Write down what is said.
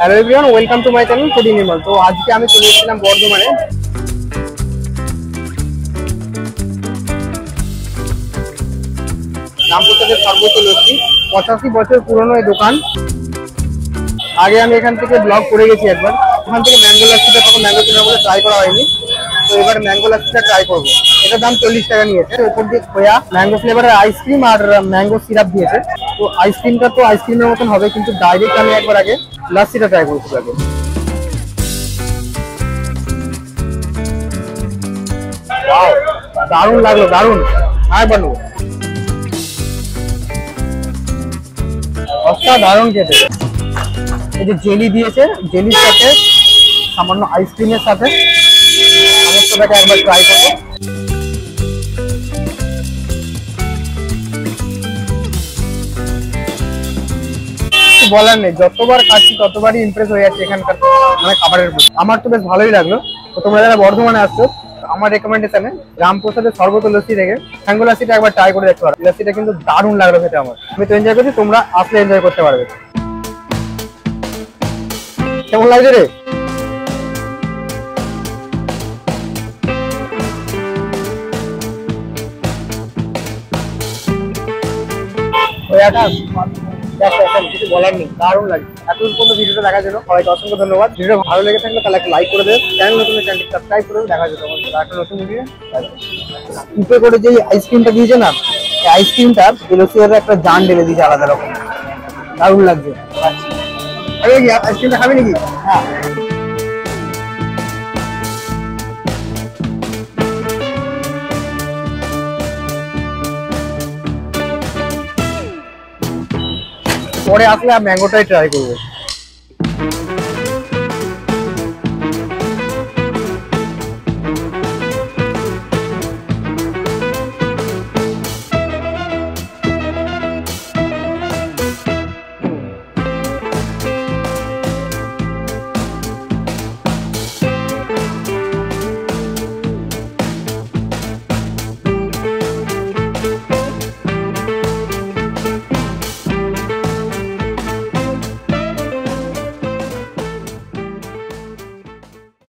Hello everyone, welcome to my channel foodie Nirmal. তো আজকে আমি চলে এসেছিলাম বর্ধমানে। রামপ্রসাদের সর্বোচ্চ লস্যি, 85 বছর পুরনো এই দোকান। আগে আমি এখান থেকে ব্লগ করে গেছি একবার, ওখান থেকে ম্যাঙ্গো লাস্সিটা তখন ম্যাঙ্গো কেনার মধ্যে ট্রাই করা হয়নি। তো এবার ম্যাঙ্গো লাস্সিটা ট্রাই করবো। এটার দাম 40 টাকা নিয়েছে। ওপর দিয়ে খোয়া ম্যাঙ্গো ফ্লেভারের আইসক্রিম আর ম্যাঙ্গো সিরাপ দিয়েছে। তো আইসক্রিমটা তো আইসক্রিমের মতন হবে, কিন্তু ডাইরেক্ট আমি একবার আগে লাস্সিটা ট্রাই করতে পারবো। দারুণ লাগলো, দারুণ। আর বানবো দারুণ খেতে। এই যে জেলি দিয়েছে, জেলির সাথে সামান্য আইসক্রিমের সাথে সমস্তটাকে একবার ট্রাই করবো। বলার নেই, যতবার খাচ্ছি ততবারই ইমপ্রেস হয়ে যাচ্ছে এখানকার মানে খাবারের প্রতি। আমার তো বেশ ভালোই লাগলো। তো তোমরা যারা বর্ধমানে আসছো, আমার রেকমেন্ডেশনে রামপ্রসাদের সর্বোচ্চ লস্যি থেকে ম্যাঙ্গো লাস্সিটা একবার ট্রাই করে দেখতে পারো। লাস্সিটা কিন্তু দারুণ লাগলো খেতে আমার। আমি তো এনজয় করছি, তোমরা আসলে এনজয় করতে পারবে। কেমন লাগছে রে? কিছু বলার নেই, দারুণ লাগে। এতক্ষণ পর্যন্ত ভিডিওটা দেখার জন্য সবাইকে অসংখ্য ধন্যবাদ। ভিডিও ভালো লেগে থাকলে তাহলে একটা লাইক করে দেবে, চ্যানেল নতুন চ্যানেলটি সাবস্ক্রাইব করে দেখা যেত একটা নতুন ভিডিও। স্কুপে করে যে আইসক্রিমটা দিয়েছে না, এই আইসক্রিমটা লস্যির একটা জান ঢেলে দিয়েছে আলাদা রকম, দারুণ লাগছে। আইসক্রিমটা খাবি নাকি? হ্যাঁ, পরে আসলে ম্যাঙ্গোটাই ট্রাই করবো।